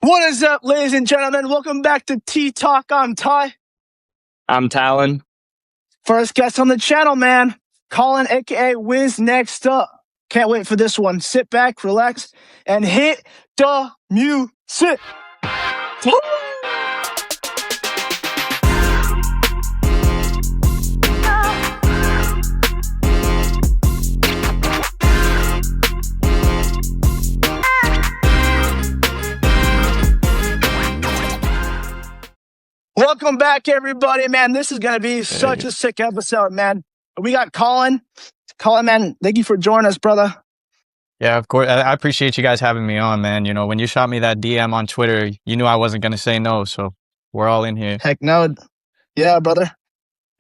What is up, ladies and gentlemen? Welcome back to T-Talk. I'm Ty. I'm Talon. First guest on the channel, man. Collin, a.k.a. Wiz, next up. Can't wait for this one. Sit back, relax, and hit the music. Welcome back, everybody, man. This is going to be such a sick episode, man. We got Collin. Collin, man, thank you for joining us, brother. Yeah, of course. I appreciate you guys having me on, man. You know, when you shot me that DM on Twitter, you knew I wasn't going to say no, so we're all in here. Heck no. Yeah, brother.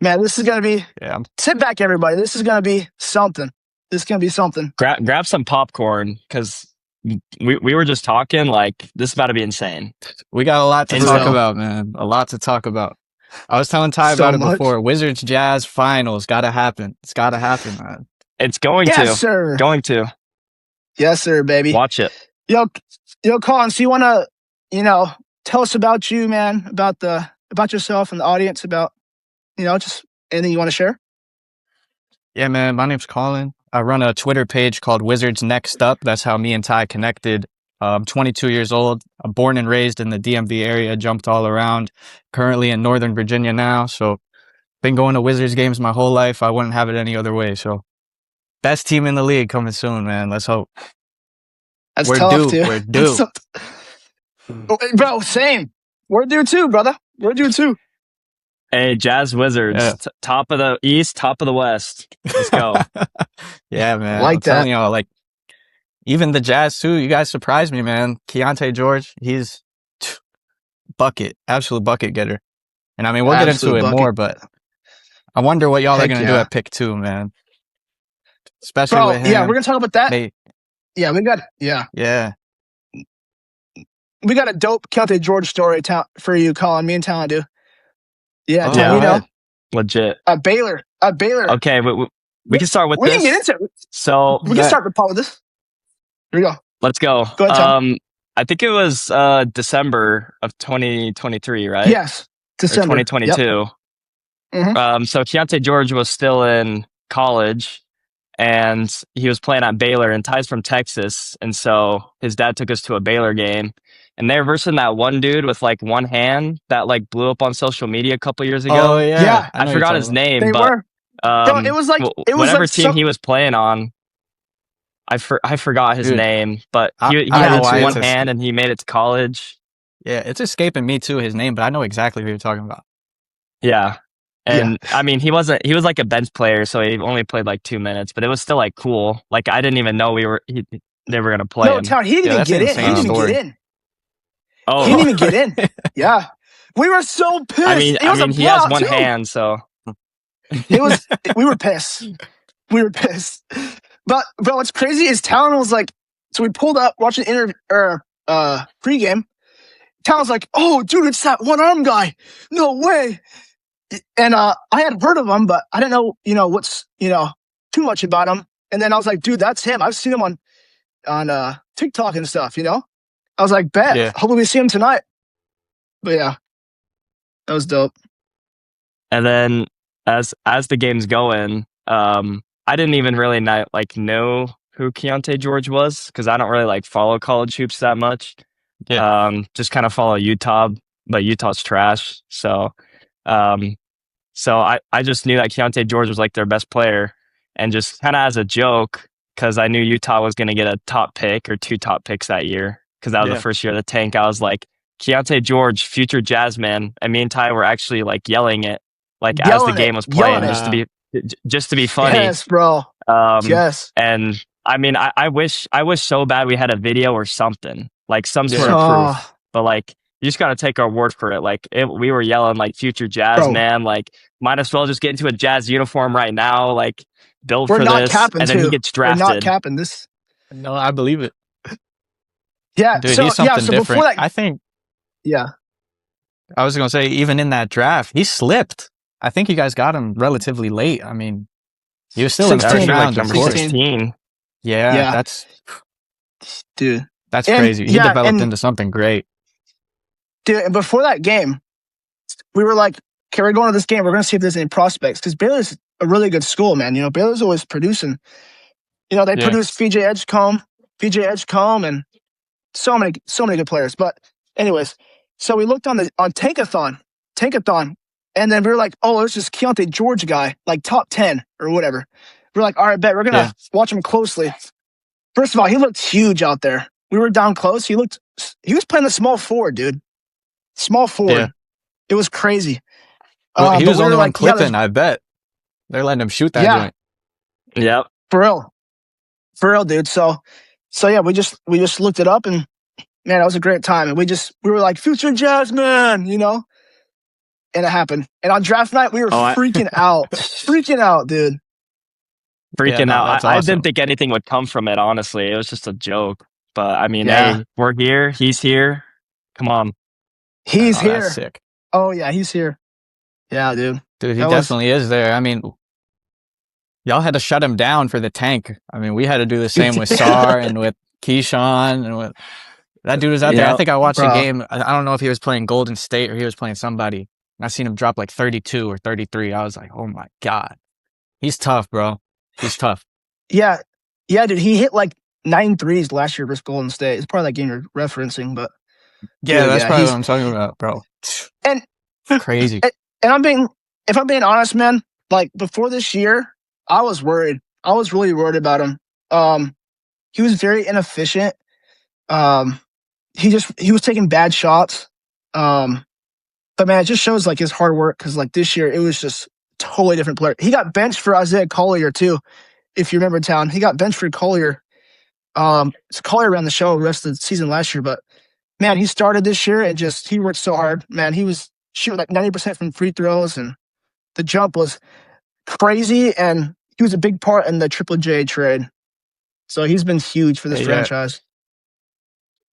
Man, this is going to be... Yeah. Sit back, everybody. This is going to be something. This is going to be something. Grab some popcorn, because we were just talking, like, this is about to be insane. We got a lot to talk about, man. A lot to talk about. I was telling Ty about it before. Wizards Jazz finals. Got to happen. It's got to happen, man. It's going to. Yes, sir. Going to. Yes, sir, baby. Watch it. Yo, Collin, so you want to, tell us about you, man, about yourself and the audience, about, just anything you want to share? Yeah, man. My name's Collin. I run a Twitter page called Wizards Next Up. That's how me and Ty connected. I'm 22 years old. I'm born and raised in the DMV area, jumped all around. Currently in Northern Virginia now. So been going to Wizards games my whole life. I wouldn't have it any other way. So best team in the league coming soon, man. Let's hope. That's We're tough, due. dude. We're due. Bro, same. We're due too, brother. We're due too. Hey, Jazz Wizards, Yeah. Top of the East, top of the West. Let's go. Yeah, man. Like I'm telling y'all, like, even the Jazz too. You guys surprised me, man. Keontae George, he's bucket, absolute bucket getter. And I mean, we'll get into it more, but I wonder what y'all are going to do at pick 2, man. Especially with him. Yeah, we're going to talk about that. Yeah, Yeah. We got a dope Keontae George story for you, Collin. Me and Talon do. Yeah, Legit. At Baylor. Okay, we can start with we this. We can get into it. So we can start with this. Here we go. Let's go. Go ahead, Tom. I think it was December of 2023, right? Yes, December. Or 2022. Yep. So Keontae George was still in college, and he was playing at Baylor, and Ty's from Texas, and so his dad took us to a Baylor game, and they were versing that one dude with like one hand that like blew up on social media a couple years ago. Oh yeah, I forgot his name, They but were. Bro, it was whatever like team he was playing on. I forgot his name, but he had it to one hand and he made it to college. Yeah, it's escaping me too, his name, but I know exactly who you're talking about. Yeah. And I mean, he was like a bench player, so he only played like 2 minutes, but it was still like cool. Like I didn't even know they were going to play him. No, he didn't even get in. He didn't even get in. Oh, he didn't even get in. Yeah. We were so pissed. I mean, he has one hand, so we were pissed. We were pissed. But bro, what's crazy is Talon was like, so we pulled up watching pregame. Talon's like, oh dude, it's that one arm guy. No way. And I had heard of him, but I didn't know, what's too much about him. And then I was like, dude, that's him. I've seen him on TikTok and stuff, I was like, bet. Yeah. Hopefully we see him tonight. But yeah. That was dope. And then as the game's going, I didn't even really know who Keontae George was, because I don't really follow college hoops that much. Yeah. Just kind of follow Utah, but Utah's trash. So I just knew that Keontae George was like their best player, and just kind of as a joke, because I knew Utah was going to get a top pick or 2 top picks that year, because that was the first year of the tank. I was like, Keontae George, future Jazz man. And me and Ty were actually yelling it as the game was playing, just to be funny. Yes, bro. Yes. And I mean, I wish so bad we had a video or something, some sort of proof. But you just got to take our word for it. We were yelling future Jazz man, might as well just get into a Jazz uniform right now, build for this. And then he gets drafted. We're not capping this. No, I believe it. Yeah. Dude, he's something different. I think. Yeah. I was going to say, even in that draft, he slipped. I think you guys got him relatively late. I mean, he was still 16, in the first round. Number 16. Yeah, that's... Dude. That's crazy. He developed into something great. Dude, and before that game, we were like, okay, we're going to this game. We're going to see if there's any prospects because Baylor's a really good school, man. You know, Baylor's always producing. You know, they produce VJ Edgecombe, and so many good players. But anyways, so we looked on Tankathon, and then we were like, oh, it's just Keontae George guy, like top 10 or whatever. We're like, all right, bet we're gonna watch him closely. First of all, he looked huge out there. We were down close. He was playing the small forward, dude. Small forward. Yeah. It was crazy. Well, he was the only one clipping, I bet. They're letting him shoot that joint. Yep. For real, dude. So yeah, we just looked it up, and man, that was a great time. And we were like, future Jazz man, you know? And it happened. And on draft night, we were freaking out. Freaking out, dude. Freaking out. I didn't think anything would come from it, honestly. It was just a joke. But I mean, hey, we're here. He's here. Come on. He's here. That's sick. Oh, yeah, he's here. Yeah, dude. Dude, he definitely is there. I mean, y'all had to shut him down for the tank. I mean, we had to do the same with Sar and with Keyshawn and with that dude was out there. I think I watched a game. I don't know if he was playing Golden State or he was playing somebody. And I seen him drop like 32 or 33. I was like, oh my God. He's tough, bro. He's tough. Yeah, dude. He hit like 9 threes last year versus Golden State. It's probably that game you're referencing, but that's probably what I'm talking about, bro. And crazy. And if I'm being honest, man, like before this year, I was worried. I was really worried about him. He was very inefficient. He was taking bad shots. But man, it just shows like his hard work because like this year it was just totally different player. He got benched for Isaiah Collier too, if you remember town. He got benched for Collier. So Collier ran the show the rest of the season last year, but man, he started this year and he worked so hard. Man, he was shooting like 90% from free throws and the jump was crazy, and he was a big part in the Triple J trade. So he's been huge for this franchise.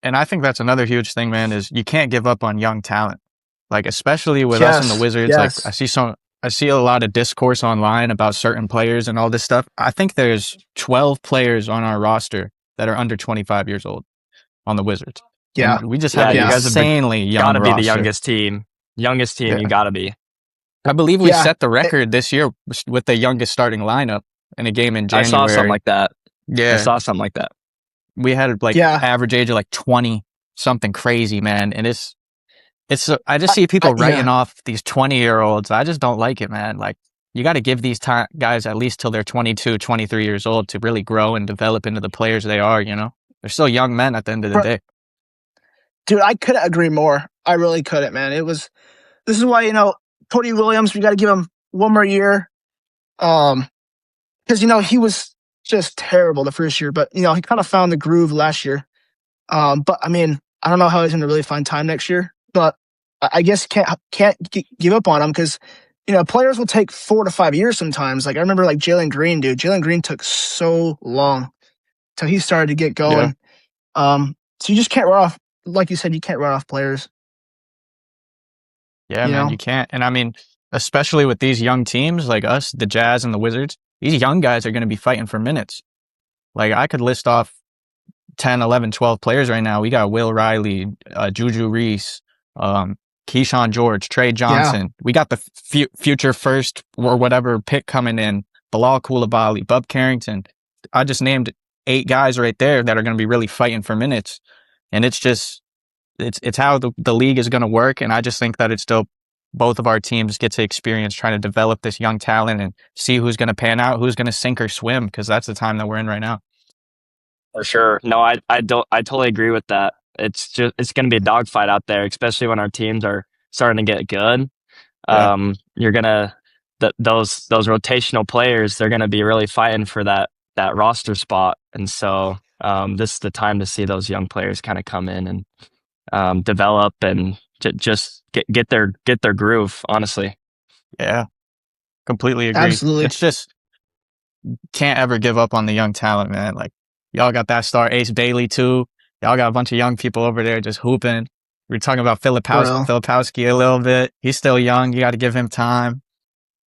And I think that's another huge thing, man, is you can't give up on young talent. Like, especially with us in the Wizards, like I see a lot of discourse online about certain players and all this stuff. I think there's 12 players on our roster that are under 25 years old on the Wizards. Yeah. And we just have an insanely young roster. Gotta be the youngest team. Youngest team, you gotta be. I believe we set the record this year with the youngest starting lineup in a game in January. I saw something like that. Yeah. I saw something like that. We had like average age of like 20, something crazy, man. And I just see people writing off these 20-year-olds. I just don't like it, man. Like, you got to give these guys at least till they're 22, 23 years old to really grow and develop into the players they are, you know? They're still young men at the end of the day. Dude, I couldn't agree more. I really couldn't, man. This is why, you know, Cody Williams, we got to give him one more year. Because, you know, he was just terrible the first year, but, you know, he kind of found the groove last year. But, I mean, I don't know how he's going to really find time next year. But I guess can't give up on him because, you know, players will take 4 to 5 years sometimes. Like I remember like Jalen Green, dude. Jalen Green took so long till he started to get going. Yeah. So you just can't run off, like you said, you can't run off players. Yeah, man, you can't. And I mean, especially with these young teams like us, the Jazz and the Wizards, these young guys are going to be fighting for minutes. Like I could list off 10, 11, 12 players right now. We got Will Riley, Juju Reese, Keyshawn George, Trey Johnson. Yeah. We got the future first or whatever pick coming in, Bilal Coulibaly, Bub Carrington. I just named 8 guys right there that are going to be really fighting for minutes. And it's just, it's how the league is going to work. And I just think that it's still both of our teams get to experience trying to develop this young talent and see who's going to pan out, who's going to sink or swim, because that's the time that we're in right now. For sure. No, I totally agree with that. It's going to be a dogfight out there, especially when our teams are starting to get good. Yeah. You're gonna those rotational players. They're going to be really fighting for that roster spot, and so this is the time to see those young players kind of come in and develop and just get their groove. Honestly, yeah, completely agree. Absolutely, it's just can't ever give up on the young talent, man. Like y'all got that star Ace Bailey too. Y'all got a bunch of young people over there just hooping. We were talking about Filipowski a little bit. He's still young. You got to give him time.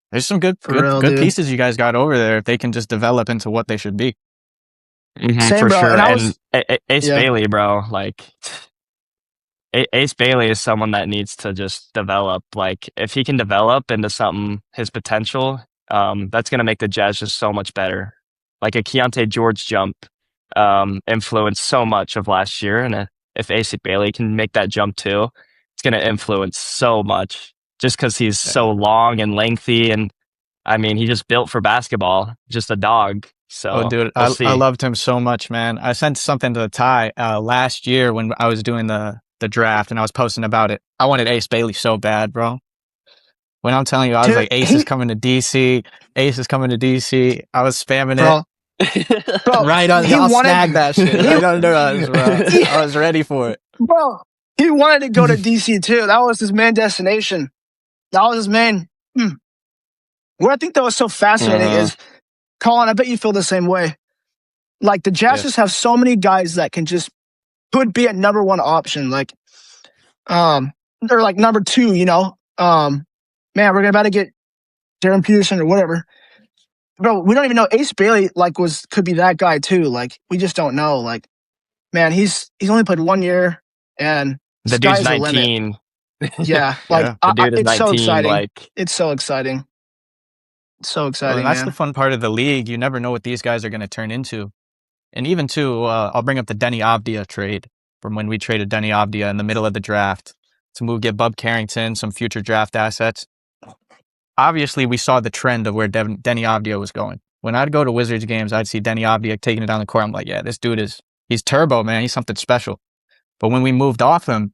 There's some good pieces you guys got over there if they can just develop into what they should be. Mm-hmm, for sure. And Ace Bailey, bro, like Ace Bailey is someone that needs to just develop. Like, if he can develop into something, his potential, that's going to make the Jazz just so much better. Like a Keontae George jump influenced so much of last year. And if Ace Bailey can make that jump too, it's going to influence so much just because he's so long and lengthy. And I mean, he just built for basketball, just a dog. So, Oh, dude, we'll I see. loved him so much, man. I sent something to Ty last year when I was doing the draft and I was posting about it. I wanted Ace Bailey so bad, bro. When I'm telling you, I was Dude, like, Ace is coming to DC. Ace is coming to DC. I was spamming bro. it. Bro, Right on. he I'll wanted- snag that shit right under us, bro. I was ready for it. Bro, he wanted to go to DC too. That was his main destination. That was his main. What I think that was so fascinating is, Collin, I bet you feel the same way. Like the Jazz just have so many guys that can just could be a number one option, like, or like number two. You know, man, we're about to get Darren Peterson or whatever. Bro, we don't even know Ace Bailey could be that guy too. Like, we just don't know. Like, man, he's only played 1 year, and The sky's dude's the limit. 19. Yeah, like The dude is it's 19. so exciting. Like, It's so exciting. It's so exciting, Well, that's man. the fun part of the league. You never know what these guys are going to turn into. And even too, I'll bring up the Denny Avdia trade from when we traded Denny Avdia in the middle of the draft to get Bub Carrington, some future draft assets. Obviously, we saw the trend of where Denny Avdia was going. When I'd go to Wizards games, I'd see Denny Avdia taking it down the court. I'm like, yeah, this dude he's turbo, man. He's something special. But when we moved off him,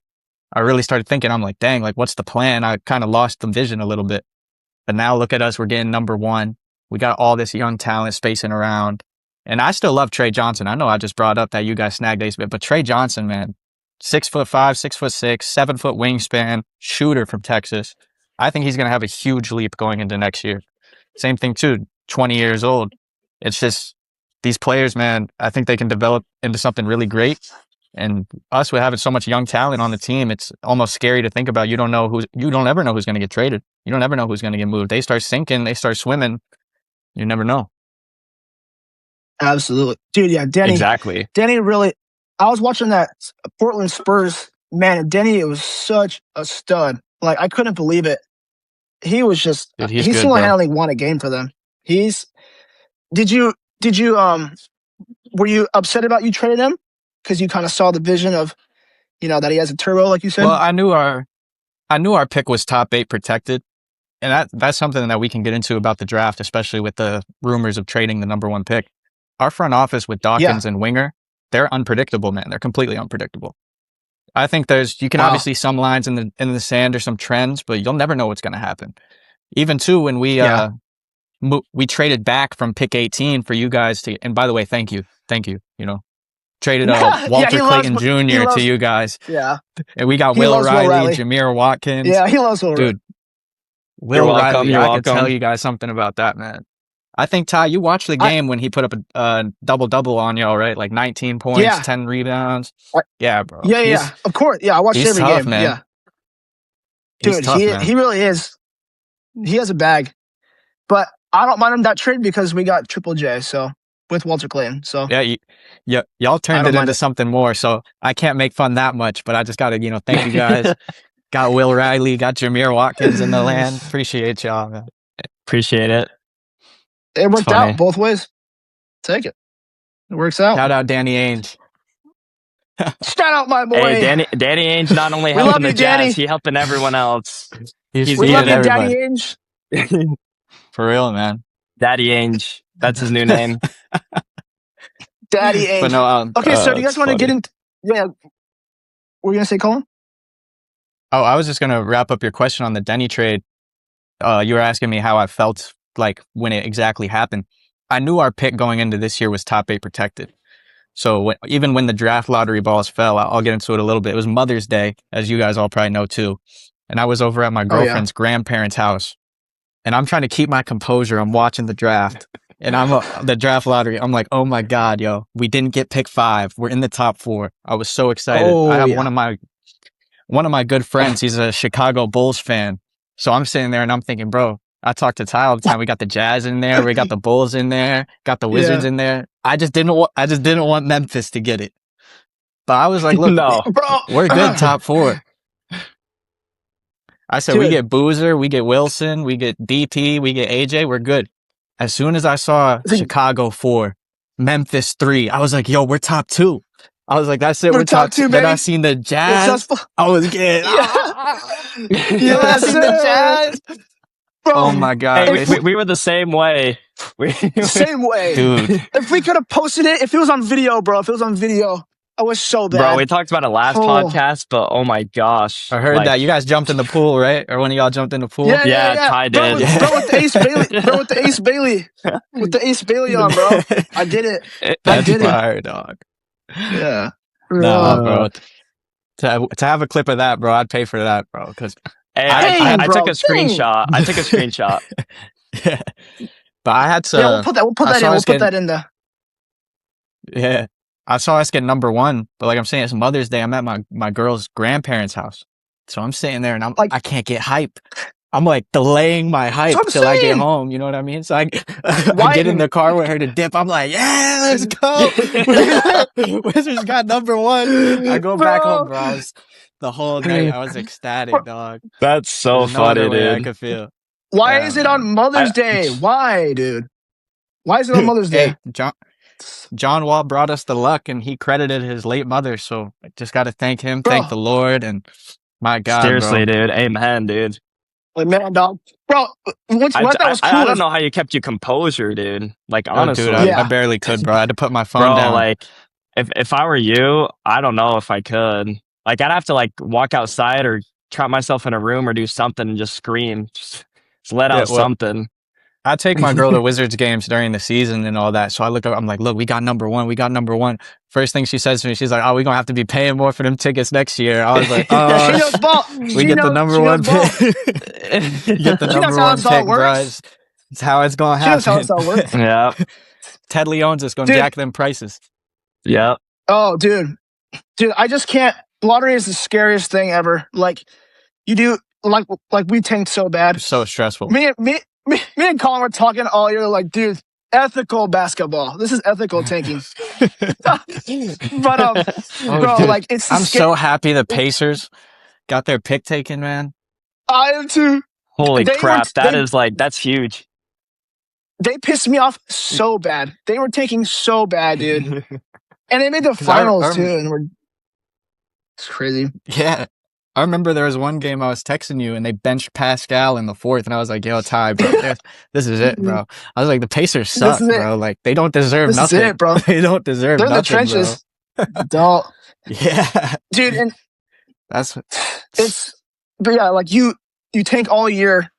I really started thinking, I'm like, dang, like, what's the plan? I kind of lost the vision a little bit. But now look at us, we're getting number one. We got all this young talent spacing around. And I still love Trey Johnson. I know I just brought up that you guys snagged Ace, but Trey Johnson, man, 6'5", 6'6", 7 foot wingspan, shooter from Texas. I think he's going to have a huge leap going into next year. Same thing too, 20 years old. It's just these players, man, I think they can develop into something really great. And us, with having so much young talent on the team, it's almost scary to think about. You don't ever know who's going to get traded. You don't ever know who's going to get moved. They start sinking, they start swimming. You never know. Absolutely. Dude, yeah, Denny. exactly. Denny really, I was watching that Portland Spurs, man, Denny was such a stud. Like, I couldn't believe it. He was just, Dude, he he's good, single-handedly won a game for them. Did you, were you upset about you trading him? Because you kind of saw the vision of, that he has a turbo, like you said? Well, I knew our pick was top 8 protected. And that's something that we can get into about the draft, especially with the rumors of trading the number 1 pick. Our front office with Dawkins and Winger, they're unpredictable, man. They're completely unpredictable. I think you can obviously some lines in the sand or some trends, but you'll never know what's going to happen. Even too, when we traded back from pick 18 for you guys to, and by the way, thank you. Traded Walter Clayton Jr. to you guys. Yeah. And we got Will Riley, Jameer Watkins. Yeah, he loves Will Riley. Dude, Will Riley, I could tell you guys something about that, man. I think, Ty, you watched the game when he put up a double-double on y'all, right? Like 19 points, 10 rebounds. Yeah, bro. Yeah. Of course. Yeah, I watched every tough, game. man. Yeah. Dude, tough, man. he really is. He has a bag. But I don't mind him that trade because we got Triple J, so with Walter Clayton. So y'all turned it into something more. So I can't make fun that much, but I just gotta, thank you guys. Got Will Riley, got Jameer Watkins in the land. Appreciate y'all, man. Appreciate it. It worked out both ways. Take it. It works out. Shout out Danny Ainge. Shout out my boy. Hey, Danny Ainge not only helping the Jazz, he helping everyone else. We love you, Danny Ainge. For real, man. Daddy Ainge. That's his new name. Daddy Ainge. But no, okay, so do you guys want to get into... Yeah. What were you going to say, Collin? Oh, I was just going to wrap up your question on the Denny trade. You were asking me how I felt like when it exactly happened. I knew our pick going into this year was top 8 protected. So even when the draft lottery balls fell, I'll get into it a little bit. It was Mother's Day, as you guys all probably know too. And I was over at my girlfriend's grandparents' house. And I'm trying to keep my composure. I'm watching the draft. And the draft lottery. I'm like, oh my God, yo, we didn't get pick 5. We're in the top 4. I was so excited. I have one of my good friends. He's a Chicago Bulls fan. So I'm sitting there and I'm thinking, bro, I talk to Ty all the time. We got the Jazz in there. We got the Bulls in there. Got the Wizards in there. I just didn't want Memphis to get it. But I was like, look, No. Bro, we're good top 4. I said, we Dude. get Boozer, we get Wilson, we get DP, we get AJ, we're good. As soon as I saw Chicago 4, Memphis 3, I was like, yo, we're top 2. I was like, that's it, we're top 2. Then I baby. seen the Jazz. Successful. I was getting, Yeah, I seen the Jazz. Bro, Oh my God. Hey, we were the same way. Same way. Dude. If we could have posted it, if it was on video, bro, if it was on video, I was so bad. Bro, we talked about it last podcast, but oh my gosh. I heard that. You guys jumped in the pool, right? Or one of y'all jumped in the pool? Yeah. Ty bro, did. Bro, with the Ace Bailey. Bro, with the Ace Bailey. With the Ace Bailey on, bro. I did it. That's fire, dog. Yeah. No, bro. To have a clip of that, bro, I'd pay for that, bro. Because I took a screenshot. I took a screenshot. Yeah. But I had to. Yeah, we'll put that in. We'll put that in there. Yeah. I saw us get number 1, but like I'm saying, it's Mother's Day. I'm at my girl's grandparents' house. So I'm sitting there and I'm like, I can't get hype. I'm like delaying my hype till I get home. You know what I mean? So I get in the car with her to dip. I'm like, yeah, let's go. Wizards got number 1. I go back home, bro. The whole night I was ecstatic, dog. That's so funny, dude. I could feel. Why is it on Mother's Day? Why, dude? Why is it on Mother's Day? John Wall brought us the luck, and he credited his late mother. So I just got to thank him, thank the Lord, and my God, seriously, bro. dude, amen, dude. Like, man, dog, bro. What I thought was cool. I don't know how you kept your composure, dude. Like, honestly, dude, I barely could, bro. I had to put my phone down. Like, if I were you, I don't know if I could. Like, I'd have to like walk outside or trap myself in a room or do something and just scream, just let out something. I take my girl to Wizards games during the season and all that. So I look up, I'm like, look, we got number 1. We got number 1. First thing she says to me, she's like, oh, we're going to have to be paying more for them tickets next year. I was like, oh, we get the number 1 pick. You get the number 1 pick, bro. It's how it's going to happen. That's how it works. Yeah. Ted Leon's just going to jack them prices. Yeah. Oh, dude, I just can't. Lottery is the scariest thing ever. Like, you do, like we tanked so bad. It's so stressful. Me and Collin were talking all year, like, dude, ethical basketball. This is ethical tanking. But bro, dude, like, it's. I'm so happy the Pacers got their pick taken, man. I am too. Holy crap! That's huge. They pissed me off so bad. They were taking so bad, dude. And they made the finals too, and it's crazy. Yeah. I remember there was one game I was texting you and they benched Pascal in the 4th and I was like, yo, Ty, bro, this is it, bro. I was like, the Pacers suck, bro. Like, they don't deserve nothing. This is it, bro. They don't deserve nothing, the trenches. Don't. Yeah. Dude, and but yeah, like you tank all year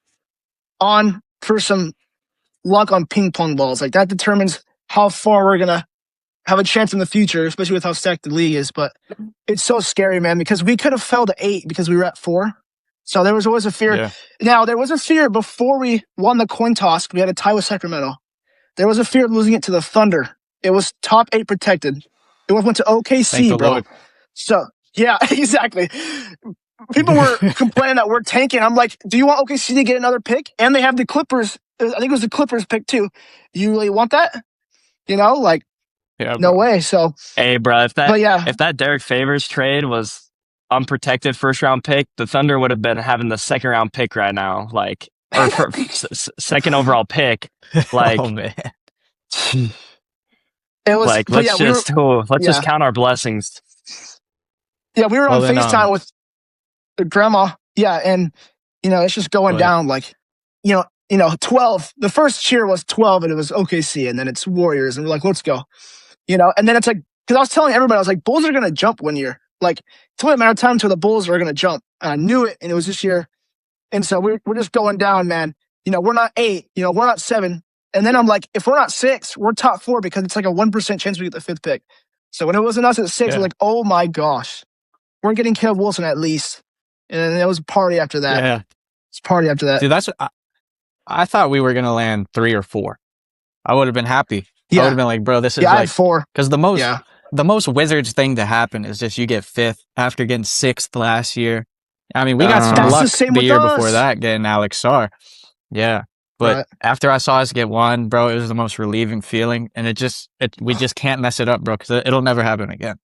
on for some luck on ping pong balls. Like, that determines how far we're going to have a chance in the future, especially with how stacked the league is. But it's so scary, man, because we could have fell to 8 because we were at 4. So there was always a fear. Yeah. Now, there was a fear before we won the coin toss. We had a tie with Sacramento. There was a fear of losing it to the Thunder. It was top 8 protected. It went to OKC, bro. Lord. So, yeah, exactly. People were complaining that we're tanking. I'm like, do you want OKC to get another pick? And they have the Clippers. I think it was the Clippers pick, too. You really want that? You know, like, yeah, no way. So, hey, bro, if that Derek Favors trade was unprotected first round pick, the Thunder would have been having the second round pick right now, like, or second overall pick. Like, oh man, it was like let's just count our blessings. Yeah, we were on FaceTime with the grandma. Yeah, and it's just going down like, 12. The first cheer was 12, and it was OKC, and then it's Warriors, and we're like, let's go. And then it's like, because I was telling everybody, I was like, Bulls are going to jump one year. Like, it's only a matter of time until the Bulls are going to jump. And I knew it, and it was this year. And so we're just going down, man. We're not 8, we're not 7. And then I'm like, if we're not 6, we're top 4 because it's like a 1% chance we get the 5th pick. So when it wasn't us at 6, we're like, oh my gosh, we're getting Caleb Wilson at least. And then there was a party after that. Yeah. It's a party after that. Dude, that's what I thought we were going to land 3 or 4. I would have been happy. Yeah. I would have been like, bro, this is I like had 4. Because the most Wizards thing to happen is just you get 5th after getting 6th last year. I mean, we got some luck the year before that getting Alex Sarr. Yeah. But after I saw us get 1, bro, it was the most relieving feeling. And we just can't mess it up, bro, because it'll never happen again.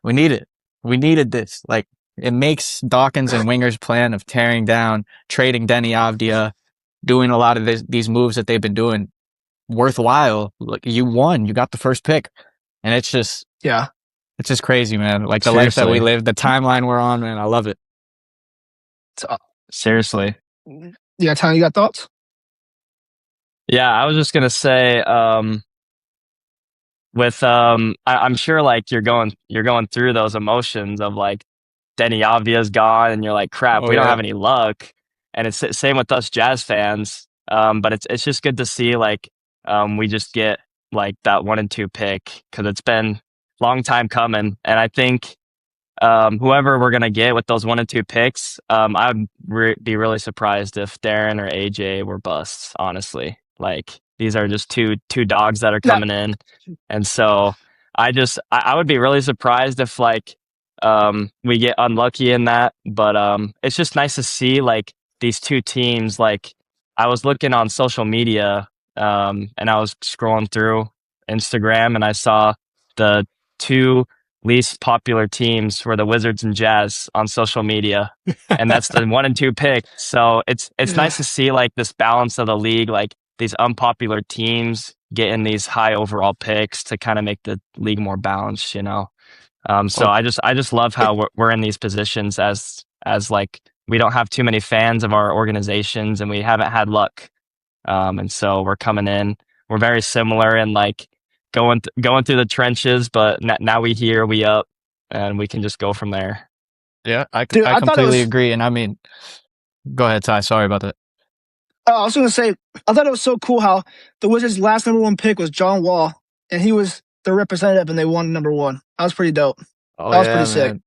We need it. We needed this. Like, it makes Dawkins and Winger's plan of tearing down, trading Denny Avdia, doing a lot of these moves that they've been doing worthwhile. Like, you won. You got the first pick. And it's just crazy, man. Like, the life that we live, the timeline we're on, man. I love it. Seriously. Yeah, Ty, you got thoughts? Yeah, I was just gonna say, I'm sure like you're going through those emotions of like Denny Avdia's gone, and you're like, crap, we don't have any luck. And it's the same with us Jazz fans. But it's just good to see like we just get like that 1 and 2 pick, because it's been a long time coming, and I think whoever we're gonna get with those 1 and 2 picks, I'd be really surprised if Darren or AJ were busts. Honestly, like these are just two dogs that are coming in, and so I would be really surprised if like we get unlucky in that. But it's just nice to see like these two teams. Like, I was looking on social media and I was scrolling through Instagram, and I saw the two least popular teams were the Wizards and Jazz on social media, and that's the 1 and 2 pick. So it's nice to see like this balance of the league, like these unpopular teams getting these high overall picks to kind of make the league more balanced, you know. So I just love how we're in these positions as like we don't have too many fans of our organizations, and we haven't had luck. And so we're coming in. We're very similar in like going through the trenches, but now we up, and we can just go from there. Yeah, I completely agree. And I mean, go ahead, Ty. Sorry about that. I was going to say, I thought it was so cool how the Wizards' last number 1 pick was John Wall, and he was the representative, and they won number 1. That was pretty dope. Oh, that was pretty sick.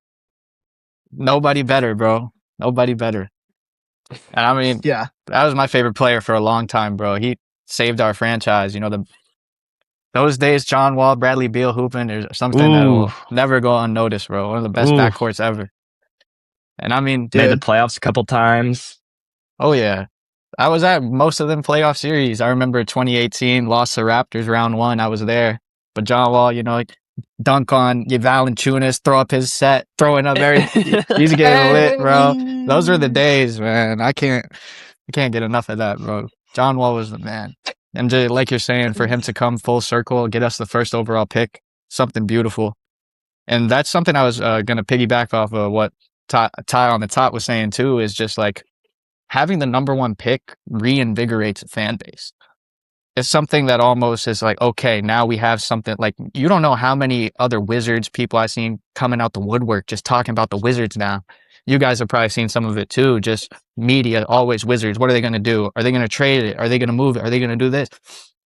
Nobody better, bro. Nobody better. And I mean, that was my favorite player for a long time, bro. He saved our franchise. You know, those days, John Wall, Bradley Beal hooping, there's something that will never go unnoticed, bro. One of the best backcourts ever. And I mean, made the playoffs a couple times. Oh yeah, I was at most of them playoff series. I remember 2018, lost the Raptors round 1. I was there, but John Wall, you know, like, dunk on Valanciunas, throw up his set, throw another. He's getting lit, bro. Those are the days, man. I can't get enough of that, bro. John Wall was the man. And just, like you're saying, for him to come full circle, get us the first overall pick, something beautiful. And that's something I was going to piggyback off of what Ty on the top was saying too, is just like having the number 1 pick reinvigorates a fan base. It's something that almost is like, okay, now we have something. Like, you don't know how many other Wizards people I've seen coming out the woodwork just talking about the Wizards now. You guys have probably seen some of it too. Just media, always Wizards. What are they going to do? Are they going to trade it? Are they going to move it? Are they going to do this?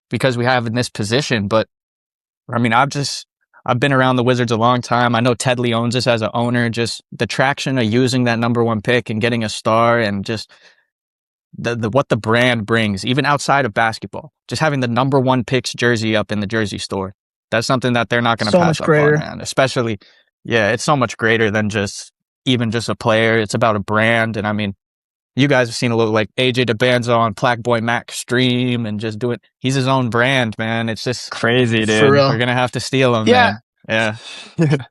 Because we have in this position. But I mean, I've been around the Wizards a long time. I know Ted Lee owns this as an owner. Just the traction of using that number 1 pick and getting a star, and just the what the brand brings, even outside of basketball. Just having the number 1 picks jersey up in the jersey store. That's something that they're not going to pass up on, man. Especially, it's so much greater than just a player. It's about a brand. And I mean, you guys have seen a little like AJ DeBanzo on Plaque Boy Mac stream and just do it. He's his own brand, man. It's just crazy, dude. For real. We're going to have to steal him, man. Yeah. Man.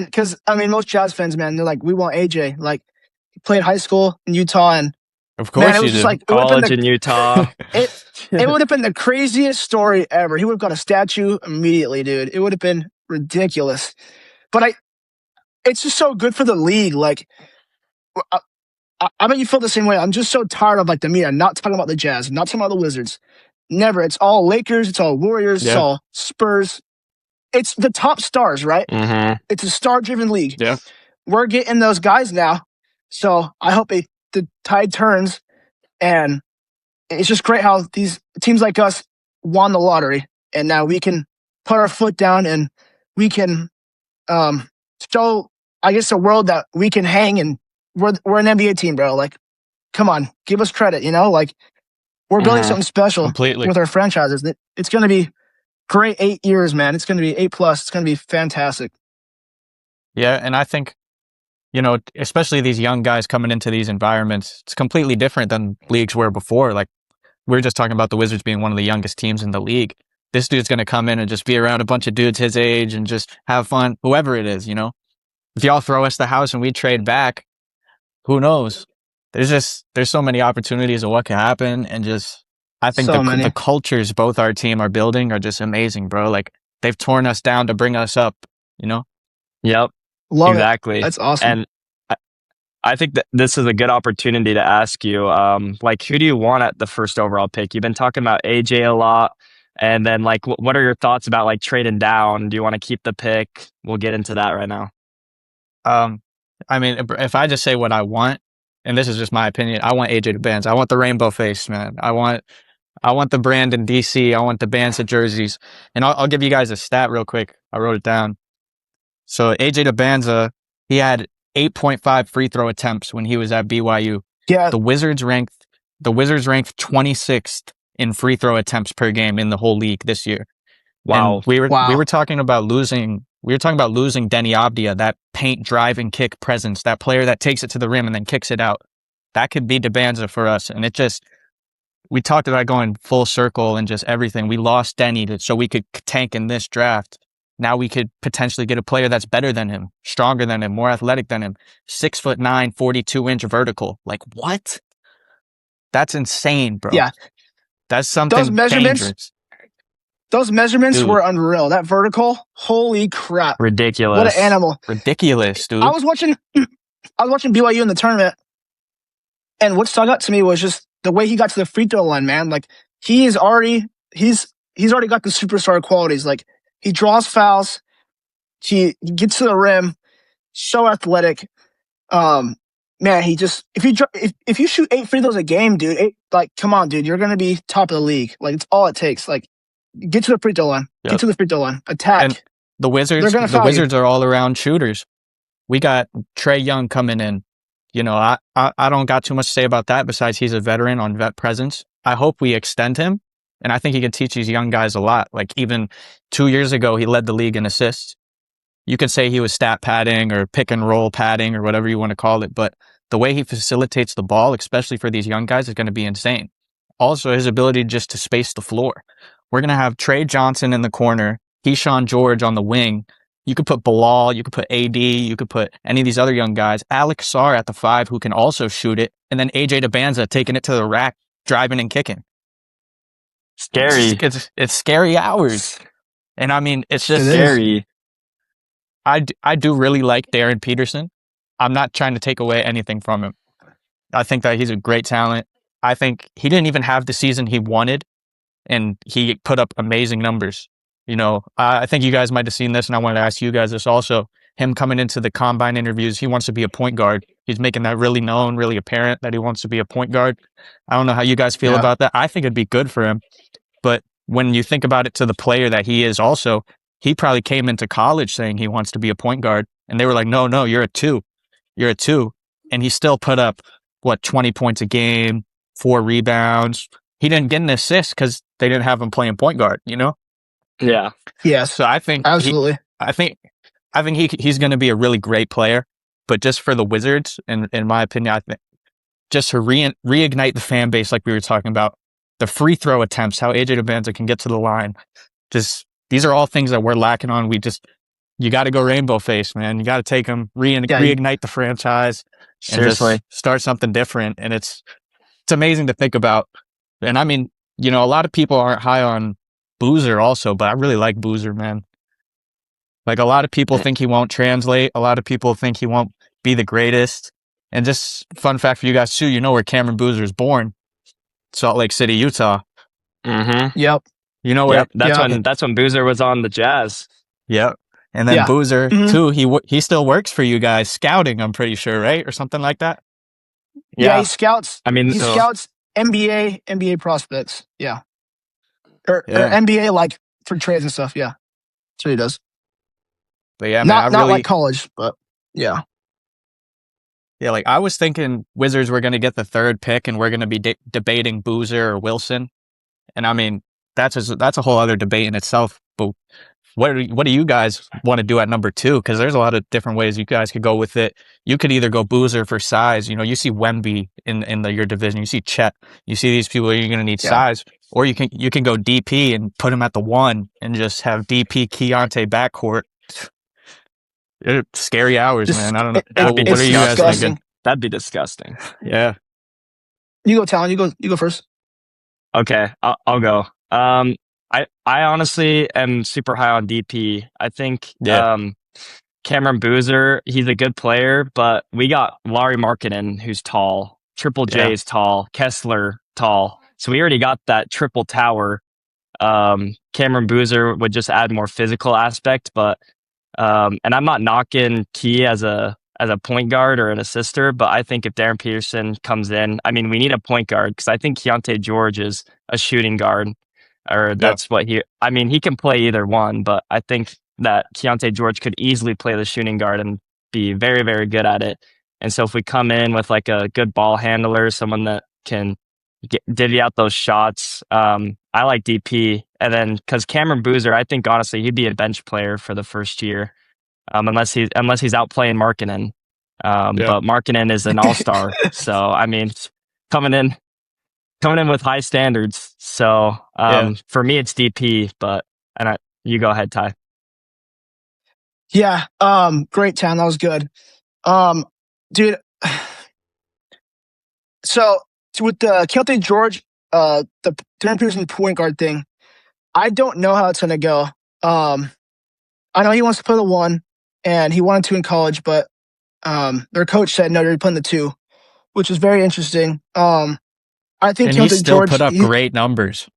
Because, I mean, most Jazz fans, man, they're like, we want AJ. Like, he played high school in Utah, and of course, man, it was just like college in Utah. It would have been the craziest story ever. He would have got a statue immediately, dude. It would have been ridiculous. But it's just so good for the league. Like, I bet you feel the same way. I'm just so tired of like the media not talking about the Jazz, not talking about the Wizards. Never. It's all Lakers. It's all Warriors. It's all Spurs. It's the top stars, right? Mm-hmm. It's a star-driven league. Yeah, we're getting those guys now. So I hope the tide turns, and it's just great how these teams like us won the lottery, and now we can put our foot down and we can show, I guess, the world that we can hang, and we're an NBA team, bro. Like, come on, give us credit, you know? Like, we're building something special with our franchises. It's going to be great 8 years, man. It's going to be 8+. It's going to be fantastic. Yeah, and I think, you know, especially these young guys coming into these environments, it's completely different than leagues were before. Like, we were just talking about the Wizards being one of the youngest teams in the league. this dude's going to come in and just be around a bunch of dudes his age and just have fun, whoever it is, you know? If y'all throw us the house and we trade back, who knows? There's so many opportunities of what can happen. And just, I think the cultures both our team are building are just amazing, bro. Like, they've torn us down to bring us up, you know? Yep. Love exactly. It. That's awesome. And I think that this is a good opportunity to ask you, like, who do you want at the first overall pick? You've been talking about AJ a lot. And then, like, what are your thoughts about, like, trading down? Do you want to keep the pick? We'll get into that right now. I mean, if I just say what I want, and this is just my opinion, I want AJ Dubans. I want the rainbow face, man. I want the brand in DC. I want the Bands of jerseys. And I'll give you guys a stat real quick. I wrote it down. So AJ Dubans, he had 8.5 free throw attempts when he was at BYU. Yeah. The Wizards ranked 26th in free throw attempts per game in the whole league this year. Wow. And we were talking about losing Denny Abdia, that paint driving kick presence, that player that takes it to the rim and then kicks it out. That could be Dubans for us. And we talked about going full circle and just everything. We lost Denny so we could tank in this draft. Now we could potentially get a player that's better than him, stronger than him, more athletic than him, 6'9", 42-inch vertical. Like, what? That's insane, bro. Yeah. That's something dangerous. Those measurements were unreal. That vertical, holy crap. Ridiculous. What an animal. Ridiculous, dude. I was watching BYU in the tournament, and what stuck out to me was just the way he got to the free throw line, man. Like, he's already got the superstar qualities. Like, he draws fouls, he gets to the rim, so athletic. Man, if you shoot 8 free throws a game, dude, come on, dude, you're gonna be top of the league. Like, it's all it takes. Like, get to the free throw line. Yep. Get to the free throw line. Attack. And the Wizards are all around shooters. We got Trae Young coming in. You know, I don't got too much to say about that besides he's a veteran on vet presence. I hope we extend him, and I think he can teach these young guys a lot. Like, even 2 years ago, he led the league in assists. You could say he was stat padding or pick and roll padding or whatever you want to call it, but the way he facilitates the ball, especially for these young guys, is going to be insane. Also, his ability just to space the floor. We're going to have Trey Johnson in the corner, Keyshawn George on the wing. You could put Bilal, you could put AD, you could put any of these other young guys. Alex Sarr at the 5 who can also shoot it, and then AJ Dubans taking it to the rack, driving and kicking. Scary. It's scary hours. And I mean, it's just scary. I do really like Darren Peterson. I'm not trying to take away anything from him. I think that he's a great talent. I think he didn't even have the season he wanted, and he put up amazing numbers. You know, I think you guys might have seen this, and I wanted to ask you guys this also. Him coming into the combine interviews, he wants to be a point guard. He's making that really known, really apparent that he wants to be a point guard. I don't know how you guys feel about that. I think it'd be good for him. But when you think about it to the player that he is also, he probably came into college saying he wants to be a point guard, and they were like, no, you're a 2. You're a 2. And he still put up, 20 points a game, 4 rebounds. He didn't get an assist because they didn't have him playing point guard, you know? Yeah. Yes. So I think absolutely. I think he's going to be a really great player, but just for the Wizards, and in my opinion, I think just to reignite the fan base, like we were talking about, the free throw attempts, how AJ Dubans can get to the line. Just these are all things that we're lacking on. You got to go rainbow face, man. You got to take them, reignite the franchise, and just start something different. And it's amazing to think about. And I mean, you know, a lot of people aren't high on Boozer also, but I really like Boozer, man. Like, a lot of people think he won't translate. A lot of people think he won't be the greatest. And just fun fact for you guys too, you know where Cameron Boozer is born? Salt Lake City, Utah. Mm-hmm. Yep. You know where? That's when Boozer was on the Jazz. Yep. And then Boozer too. He still works for you guys, scouting. I'm pretty sure, right, or something like that. Yeah, he scouts. I mean, he scouts NBA prospects. Yeah. Or NBA, like, for trades and stuff. Yeah, that's what he does. But yeah, not like college, but yeah. Yeah, like, I was thinking Wizards were going to get the 3rd pick, and we're going to be debating Boozer or Wilson. And I mean, that's a whole other debate in itself. But what do you guys want to do at number 2? Because there's a lot of different ways you guys could go with it. You could either go Boozer for size. You know, you see Wemby in your division. You see Chet. You see these people. You're going to need size. Or you can go DP and put him at the 1 and just have DP Keontae backcourt. Scary hours, man. I don't know. What are you guys thinking? That'd be disgusting. Yeah. You go, Talon. You go first. Okay, I'll go. I honestly am super high on DP. I think Cameron Boozer, he's a good player, but we got Lauri Markkanen, who's tall. Triple J is tall. Kessler, tall. So we already got that triple tower. Cameron Boozer would just add more physical aspect, but and I'm not knocking Key as a point guard or an assister, but I think if Darren Peterson comes in, I mean, we need a point guard because I think Keontae George is a shooting guard, or that's what he can play either one, but I think that Keontae George could easily play the shooting guard and be very, very good at it. And so if we come in with like a good ball handler, someone that can divvy out those shots, I like DP. And then because Cameron Boozer, I think honestly he'd be a bench player for the first year, unless he's out playing Markkanen. But Markkanen is an all-star, so I mean, coming in with high standards. So for me, it's DP. But you go ahead, Ty. Yeah. Great, Town. That was good. Dude. So with the Keontae George, the Darren Peterson point guard thing, I don't know how it's gonna go. I know he wants to play the 1, and he wanted to in college, but their coach said no, you're playing the 2, which is very interesting. I think he still put up great numbers.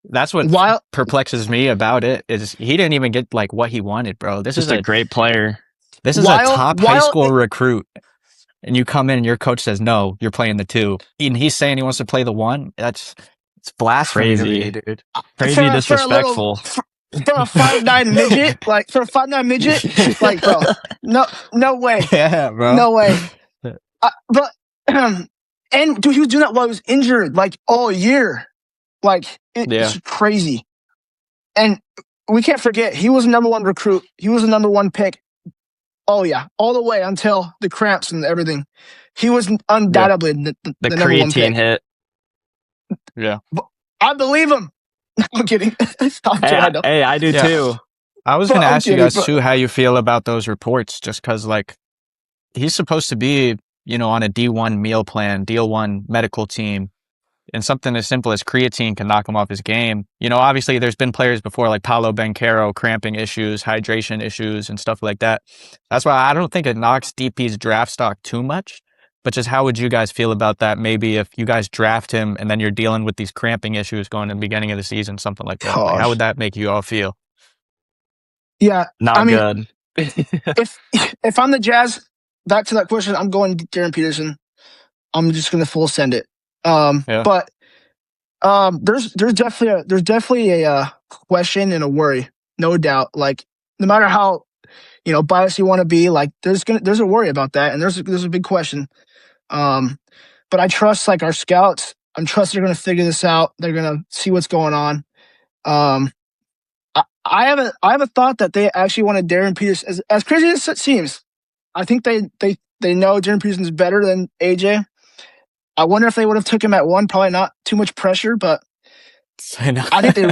That's what perplexes me about it is he didn't even get like what he wanted, bro. This is a great player. This is a top high school recruit. And you come in and your coach says, no, you're playing the 2. And he's saying he wants to play the 1. It's blasphemy to me, dude. Crazy disrespectful. For a 5'9" midget, like, bro, no way. Yeah, bro. No way. But, and dude, he was doing that while he was injured, like, all year. Like, it's crazy. And we can't forget, he was the number 1 recruit. He was the number 1 pick. Oh, yeah. All the way until the cramps and everything. He was undoubtedly the number 1 pick. Hit. Yeah. I believe him. I'm kidding. Hey, I do too. I was going to ask you guys, too, how you feel about those reports, just because, like, he's supposed to be, on a D1 meal plan, D1 medical team, and something as simple as creatine can knock him off his game. Obviously, there's been players before, like Paolo Banchero, cramping issues, hydration issues, and stuff like that. That's why I don't think it knocks DP's draft stock too much. But just how would you guys feel about that? Maybe if you guys draft him and then you're dealing with these cramping issues going in the beginning of the season, something like that. Like, how would that make you all feel? Yeah. Not good. if I'm the Jazz, back to that question, I'm going Darren Peterson. I'm just going to full send it. But there's definitely a question and a worry, no doubt. Like, no matter how biased you want to be, like there's a worry about that, and there's a big question. But I trust like our scouts. I'm trust they're going to figure this out. They're going to see what's going on. I have a thought that they actually wanted Darren Peterson. As crazy as it seems, I think they know Darren Peterson is better than AJ. I wonder if they would have took him at 1. Probably not too much pressure, but I think they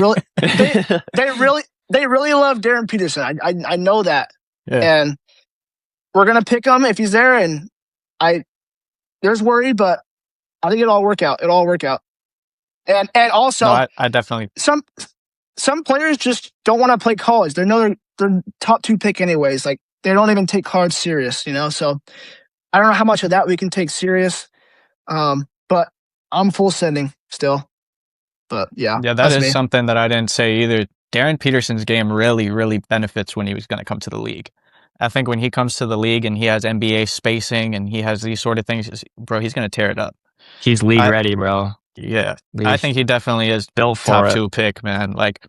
really love Darren Peterson. I know that, and we're gonna pick him if he's there. And there's worry, but I think it'll all work out. And also, no, I definitely some players just don't want to play college. They know they're top 2 pick anyways. Like they don't even take college serious, So I don't know how much of that we can take serious. But I'm full sending still. But yeah, that is something that I didn't say either. Darren Peterson's game really, really benefits when he was going to come to the league. I think when he comes to the league and he has NBA spacing and he has these sort of things, bro, he's going to tear it up. He's league ready, bro. Yeah, I think he definitely is built for top 2 pick, man. Like,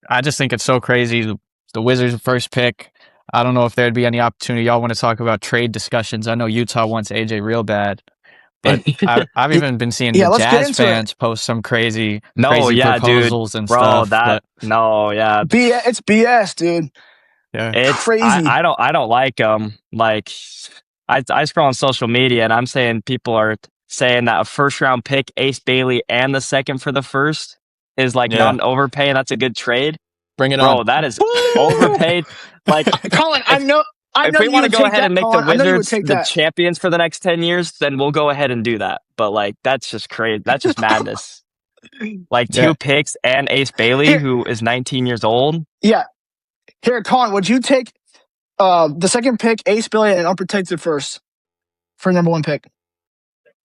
I just think it's so crazy. The Wizards' first pick. I don't know if there'd be any opportunity. Y'all want to talk about trade discussions? I know Utah wants AJ real bad. But I've even been seeing the Jazz fans post some crazy proposals dude, and bro, stuff. It's BS, dude. Yeah, it's crazy. I don't like them. Like I scroll on social media and I'm saying people are saying that a first round pick, Ace Bailey, and the second for the first is like not an overpay, and that's a good trade. Bring it Bro, on. that is overpaid. Like, Colin, I know if we you want to would go take ahead that, and make Colin. the I know you would Wizards take the that. champions for the next 10 years, then we'll go ahead and do that. But like, that's just crazy. That's just madness. Like 2 picks and Ace Bailey, who is 19 years old. Yeah. Here, Colin, would you take the second pick, Ace Bailey, and unprotected first for number 1 pick?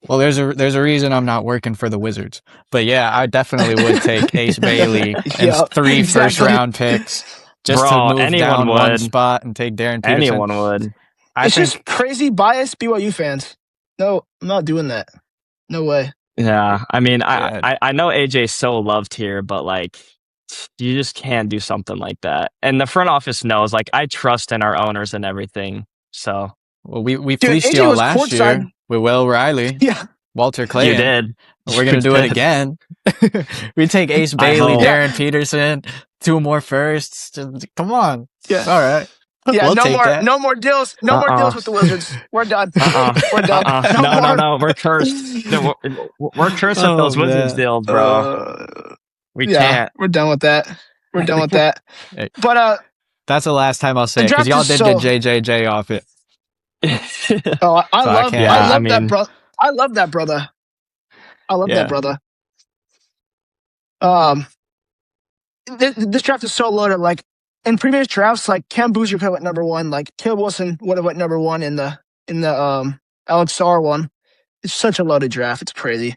Well, there's a reason I'm not working for the Wizards. But yeah, I definitely would take Ace Bailey and 3 first-round picks just to move down one spot and take Darren Peterson. Anyone would. It's just crazy biased BYU fans. No, I'm not doing that. No way. Yeah, I mean, I know AJ's so loved here, but like, you just can't do something like that. And the front office knows. Like, I trust in our owners and everything. So, well, we fleeced y'all last year with Will Riley. Yeah, Walter Clay. You did. We're gonna do it again. We take Ace Bailey, Darren Peterson, 2 more firsts. Come on. Yeah. All right. Yeah, no more deals. No more deals with the Wizards. We're done. We're done. No. We're cursed. We're cursed with those Wizards deals, bro. We can't. We're done with that. We're done with that. But that's the last time I'll say it, because y'all did get JJJ off it. I love that brother. I love that brother. This draft is so loaded. Like, in previous drafts, like Cam Boozer could have went number 1. Like Caleb Wilson would have went number 1 in the Alex Sarr one. It's such a loaded draft. It's crazy.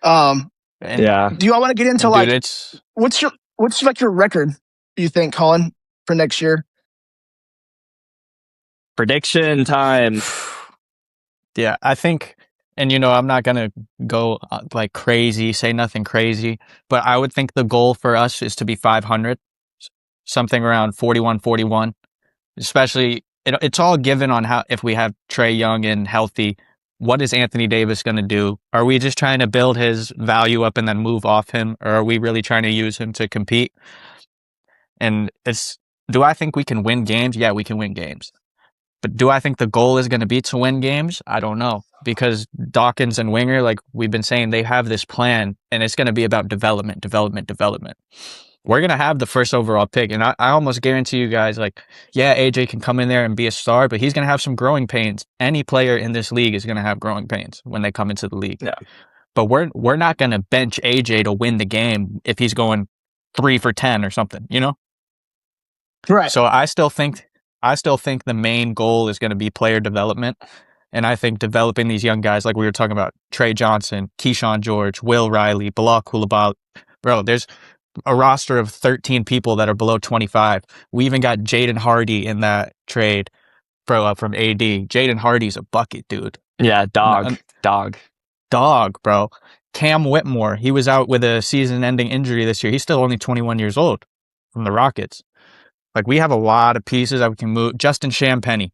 Yeah. Do you all want to get into what's your record? Do you think, Colin, for next year? Prediction time. Yeah, I think, and I'm not gonna go like crazy, say nothing crazy, but I would think the goal for us is to be 500. Something around 41-41, especially it's all given on how, if we have Trae Young and healthy, what is Anthony Davis going to do? Are we just trying to build his value up and then move off him, or are we really trying to use him to compete? And do I think we can win games? Yeah, we can win games. But do I think the goal is going to be to win games? I don't know, because Dawkins and Winger, like we've been saying, they have this plan, and it's going to be about development. We're going to have the first overall pick. And I almost guarantee you guys, like, yeah, AJ can come in there and be a star, but he's going to have some growing pains. Any player in this league is going to have growing pains when they come into the league. Yeah. But we're not going to bench AJ to win the game if he's going 3 for 10 or something, Right. So I still think the main goal is going to be player development. And I think developing these young guys, like we were talking about, Trey Johnson, Keyshawn George, Will Riley, Bilal Coulibaly. Bro, there's a roster of 13 people that are below 25. We even got Jaden Hardy in that trade, bro, from AD. Jaden Hardy's a bucket, dude. Yeah, dog, bro. Cam Whitmore, he was out with a season-ending injury this year. He's still only 21 years old from the Rockets. Like, we have a lot of pieces that we can move. Justin Champagnie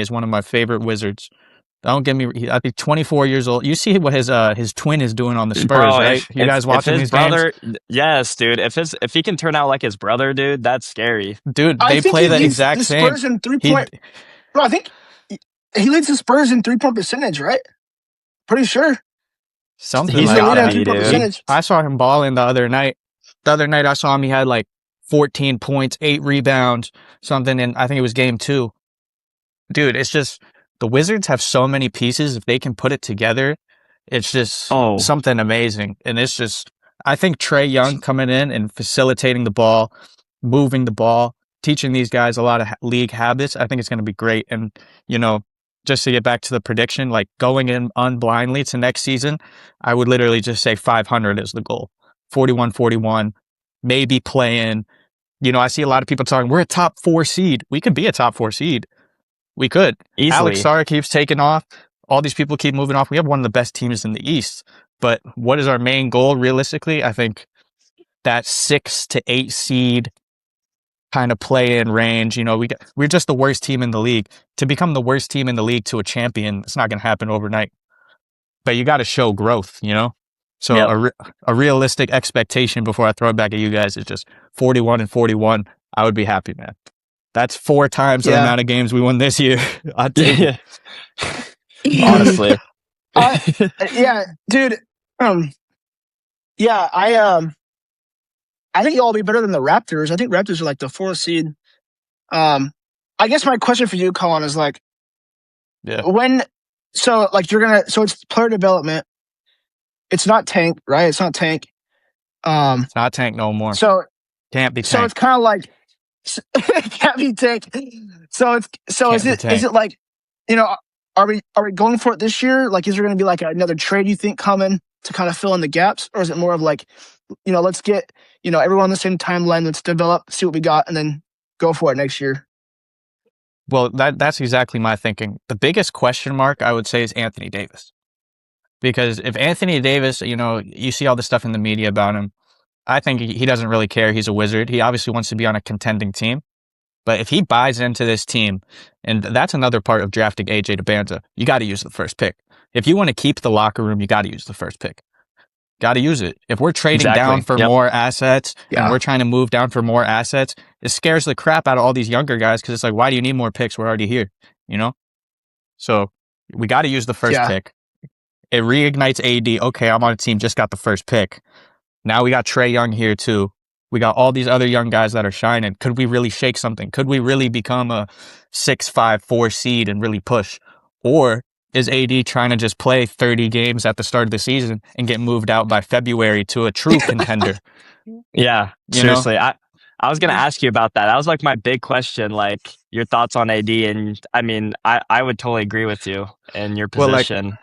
is one of my favorite Wizards. Don't get me. I think 24 years old. You see what his twin is doing on the Spurs, bro, right? You guys watching these games? Yes, dude. If he can turn out like his brother, dude, that's scary. Dude, they play the exact same. Spurs in 3-point. Bro, I think he leads the Spurs in 3-point percentage, right? Pretty sure. Something he's like that. Dude. I saw him balling the other night. The other night I saw him. He had like 14 points, 8 rebounds, something, and I think it was game 2. Dude, it's just. The Wizards have so many pieces. If they can put it together, it's just something amazing. And it's just, I think Trae Young coming in and facilitating the ball, moving the ball, teaching these guys a lot of league habits, I think it's going to be great. And, just to get back to the prediction, like going in unblindly to next season, I would literally just say 500 is the goal. 41-41, maybe play in. I see a lot of people talking, we're a top 4 seed. We could be a top 4 seed. We could. Easily. Alex Sarr keeps taking off. All these people keep moving off. We have one of the best teams in the East. But what is our main goal realistically? I think that 6 to 8 seed kind of play-in range. We're just the worst team in the league. To become the worst team in the league to a champion, it's not going to happen overnight. But you got to show growth, So a realistic expectation before I throw it back at you guys is just 41-41. I would be happy, man. That's 4 times the amount of games we won this year. I'll take it. Honestly. Yeah, dude. Yeah, I think y'all will be better than the Raptors. I think Raptors are like the 4th seed. I guess my question for you, Collin, is like, so it's player development. It's not tank, right? It's not tank. It's not tank no more. So can't be tank. So it's kind of like can't be tank. So is it like, are we going for it this year? Like, is there going to be like another trade you think coming to kind of fill in the gaps, or is it more of like, let's get everyone on the same timeline, let's develop, see what we got, and then go for it next year? Well, that's exactly my thinking. The biggest question mark I would say is Anthony Davis, because if Anthony Davis, you see all the stuff in the media about him. I think he doesn't really care. He's a wizard. He obviously wants to be on a contending team. But if he buys into this team, and that's another part of drafting AJ DeBanza, you got to use the first pick. If you want to keep the locker room, you got to use the first pick. Got to use it. If we're trading down for more assets and we're trying to move down for more assets, it scares the crap out of all these younger guys because it's like, why do you need more picks? We're already here, So we got to use the first pick. It reignites AD. Okay, I'm on a team, just got the first pick. Now we got Trae Young here too. We got all these other young guys that are shining. Could we really shake something? Could we really become a 6-5, 4 seed and really push? Or is AD trying to just play 30 games at the start of the season and get moved out by February to a true contender? Yeah, seriously. I was going to ask you about that. That was like my big question, like your thoughts on AD. And I mean, I would totally agree with you in your position. Well,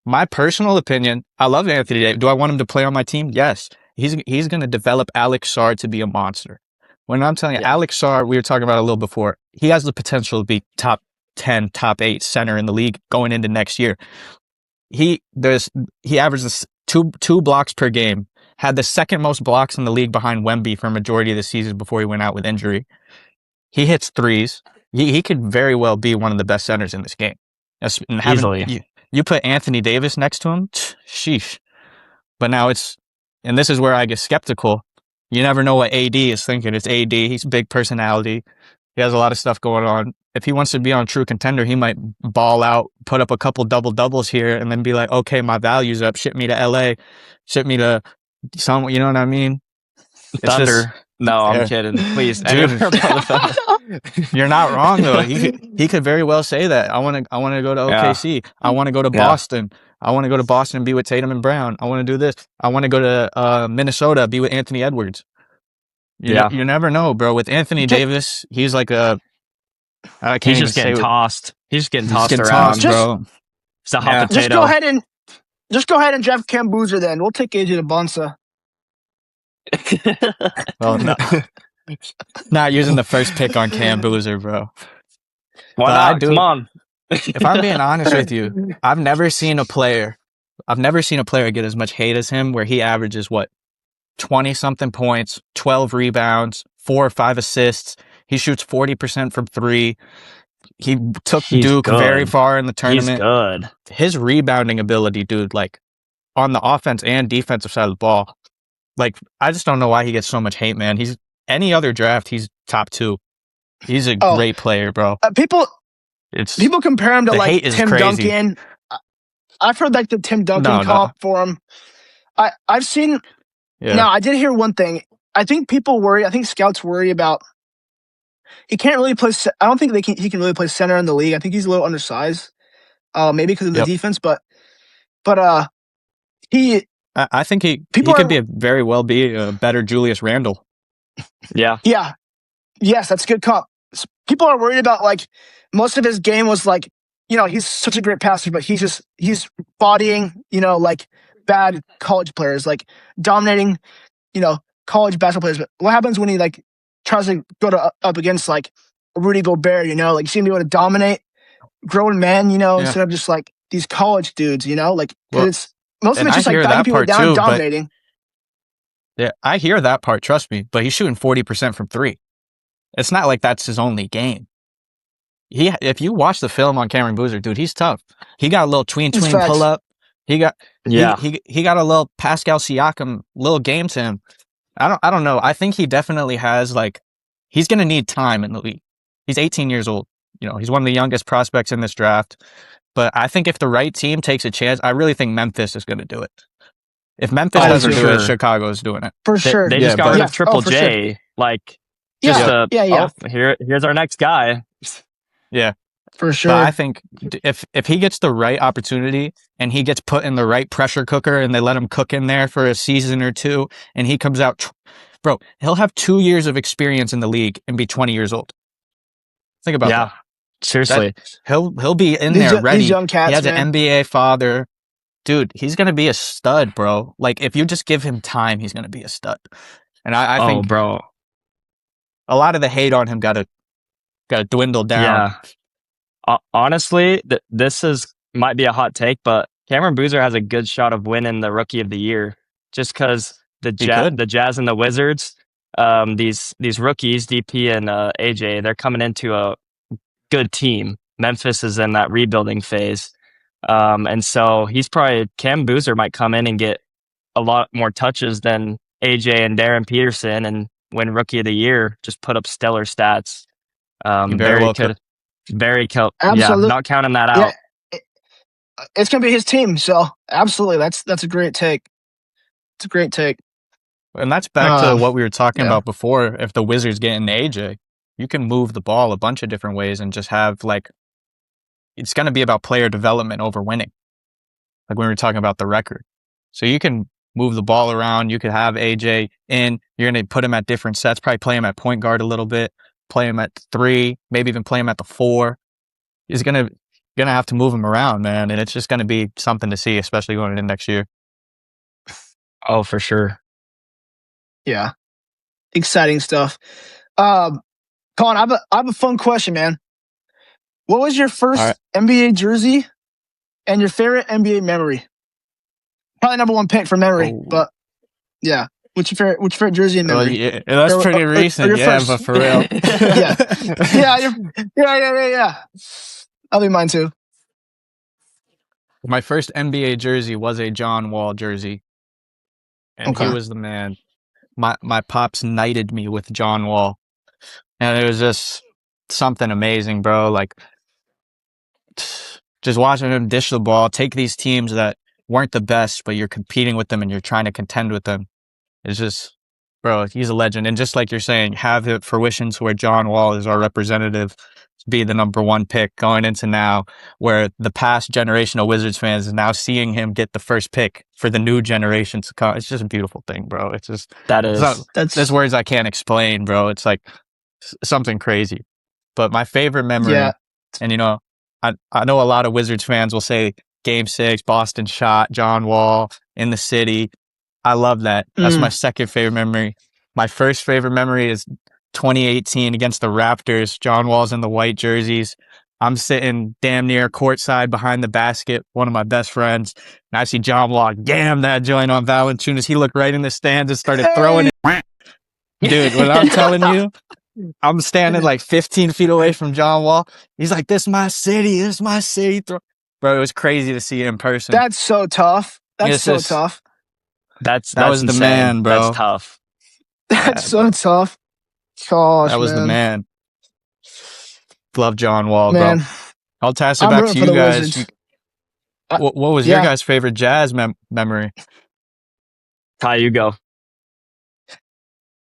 my personal opinion, I love Anthony Davis. Do I want him to play on my team? Yes. He's going to develop Alex Sarr to be a monster. When I'm telling you, Alex Sarr, we were talking about it a little before, he has the potential to be top 10, top 8 center in the league going into next year. He averages two blocks per game, had the second most blocks in the league behind Wemby for a majority of the season before he went out with injury. He hits threes. He could very well be one of the best centers in this game. Easily. You put Anthony Davis next to him, sheesh. But now and this is where I get skeptical. You never know what AD is thinking. It's AD. He's a big personality. He has a lot of stuff going on. If he wants to be on a true contender, he might ball out, put up a couple double-doubles here, and then be like, okay, my value's up. Ship me to LA. Ship me to some, you know what I mean? Thunder. No, I'm kidding. Please. Dude, you're not wrong, though. He could very well say that. I want to go to OKC. I want to go to Boston. I want to go to Boston and be with Tatum and Brown. I want to do this. I want to go to Minnesota, be with Anthony Edwards. You never know, bro. With Anthony Davis, he's like he's just getting tossed. He's just getting tossed around, bro. It's a hot potato. Just go ahead and draft Cam Boozer then. We'll take AJ to Bonsa. Well, no. Not using the first pick on Cam Boozer, bro. Why not? Come on. If I'm being honest with you, I've never seen a player get as much hate as him, where he averages 20-something points, 12 rebounds, 4 or 5 assists. He shoots 40% from 3. He took Duke very far in the tournament. He's good. His rebounding ability, dude, like on the offense and defensive side of the ball, like I just don't know why he gets so much hate, man. Any other draft, he's top 2. He's a great player, bro. People compare him to like Tim Duncan. I've heard like the Tim Duncan comp for him. I've seen. Yeah. Now I did hear one thing. I think scouts worry about. He can't really play. I don't think he can really play center in the league. I think he's a little undersized. Maybe because of the defense, but he. I think he could very well be a better Julius Randle. Yeah. Yeah. Yes, that's a good comp. People are worried about like most of his game was like, he's such a great passer, but he's bodying, like bad college players, like dominating, college basketball players. But what happens when he like tries to go up against like Rudy Gobert, like you see him able to dominate grown men, instead of just like these college dudes, like it's most of it's just like diving people down and dominating. Yeah, I hear that part, trust me, but he's shooting 40% from 3. It's not like that's his only game. If you watch the film on Cameron Boozer, dude, he's tough. He got a little tween pull up. He got he got a little Pascal Siakam little game to him. I don't know. I think he definitely has he's going to need time in the league. He's 18 years old. He's one of the youngest prospects in this draft. But I think if the right team takes a chance, I really think Memphis is going to do it. If Memphis Oh, doesn't for do it, sure. Chicago is doing it. For sure. They Yeah, just got but- rid Yeah. of Triple Oh, for J. Like, Yeah. just a, Yeah. oh, here's our next guy. Yeah. For sure. But I think if he gets the right opportunity and he gets put in the right pressure cooker and they let him cook in there for a season or two and he comes out, bro, he'll have 2 years of experience in the league and be 20 years old. Think about that. Seriously. He'll be in These there ready. These young cats, He has man. an NBA father. Dude, he's going to be a stud, bro. Like, if you just give him time, he's going to be a stud. And I think bro. a lot of the hate on him got to dwindle down. Yeah. Honestly, this might be a hot take, but Cameron Boozer has a good shot of winning the Rookie of the Year just because the Jazz and the Wizards, these rookies, DP and AJ, they're coming into a good team. Memphis is in that rebuilding phase. And so Cam Boozer might come in and get a lot more touches than AJ and Darren Peterson and win Rookie of the Year, just put up stellar stats. Absolutely. Yeah, not counting that out. Yeah, it's gonna be his team, so absolutely, that's a great take. It's a great take. And that's back to what we were talking about before. If the Wizards get into AJ, you can move the ball a bunch of different ways and just have it's going to be about player development over winning. Like when we were talking about the record. So you can move the ball around. You could have AJ in. You're going to put him at different sets, probably play him at point guard a little bit, play him at 3, maybe even play him at the 4. He's going to have to move him around, man. And it's just going to be something to see, especially going into next year. Oh, for sure. Yeah. Exciting stuff. Colin, I have a fun question, man. What was your first NBA jersey and your favorite NBA memory? Probably number one pick for memory, but yeah. What's your favorite jersey and memory? Well, yeah, that's pretty recent, but for real. Yeah. That'll be mine too. My first NBA jersey was a John Wall jersey. And he was the man. My pops knighted me with John Wall. And it was just something amazing, bro. Like, just watching him dish the ball, take these teams that weren't the best, but you're competing with them and you're trying to contend with them. It's just, bro, he's a legend. And just like you're saying, have it fruition to where John Wall is our representative, be the number one pick going into now, where the past generation of Wizards fans is now seeing him get the first pick for the new generation to come. It's just a beautiful thing, bro. It's just, there's words I can't explain, bro. It's like something crazy. But my favorite memory, and I know a lot of Wizards fans will say Game 6, Boston shot, John Wall in the city. I love that. That's my second favorite memory. My first favorite memory is 2018 against the Raptors. John Wall's in the white jerseys. I'm sitting damn near courtside behind the basket, one of my best friends, and I see John Wall jam that joint on Valanciunas. He looked right in the stands and started throwing it. Dude, what I'm telling you, I'm standing like 15 feet away from John Wall. He's like, this is my city. Bro, it was crazy to see it in person. That's so tough. Tough. That was insane. The man, bro. That's tough. That's so tough. Gosh, that was the man. Love John Wall, man. Bro. I'll toss it back to you guys. What was your guys' favorite Jazz memory? Ty, you go.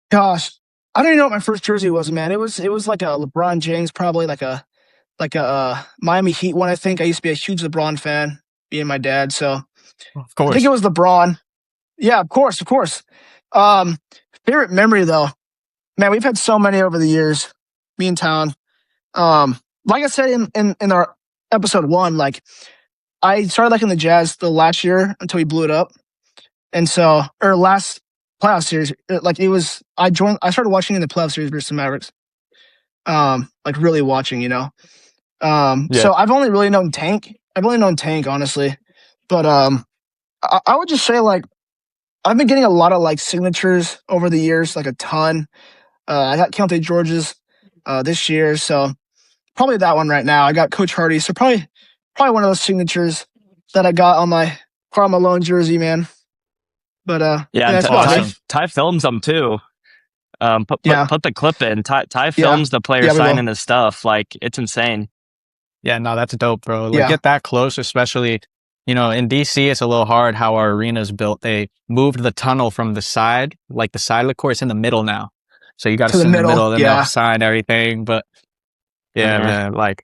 Gosh, I don't even know what my first jersey was, man. It was like a LeBron James, probably like a Miami Heat one. I think I used to be a huge LeBron fan, being my dad. So of course, I think it was LeBron. Yeah, of course. Favorite memory though, man. We've had so many over the years. Me and Town. Like I said in our episode 1, like I started liking the Jazz the last year until we blew it up, and so last playoff series, like it was. I started watching in the playoff series versus the Mavericks. Like really watching, So I've only really known Tank. Honestly, but I would just say like I've been getting a lot of like signatures over the years, like a ton. I got Keontae George's this year, so probably that one right now. I got Coach Hardy, so probably one of those signatures that I got on my Karl Malone jersey, man. But that's awesome. Ty films them too. Put the clip in. Ty films the player signing his stuff. Like it's insane. Yeah, no, that's dope, bro. Like, Yeah. get that close, especially, in DC, it's a little hard how our arena's built. They moved the tunnel from the side, like the side of the court, it's in the middle now. So you got to To the sit in the middle, middle, then they'll yeah. sign everything. But yeah, Mhm. man, like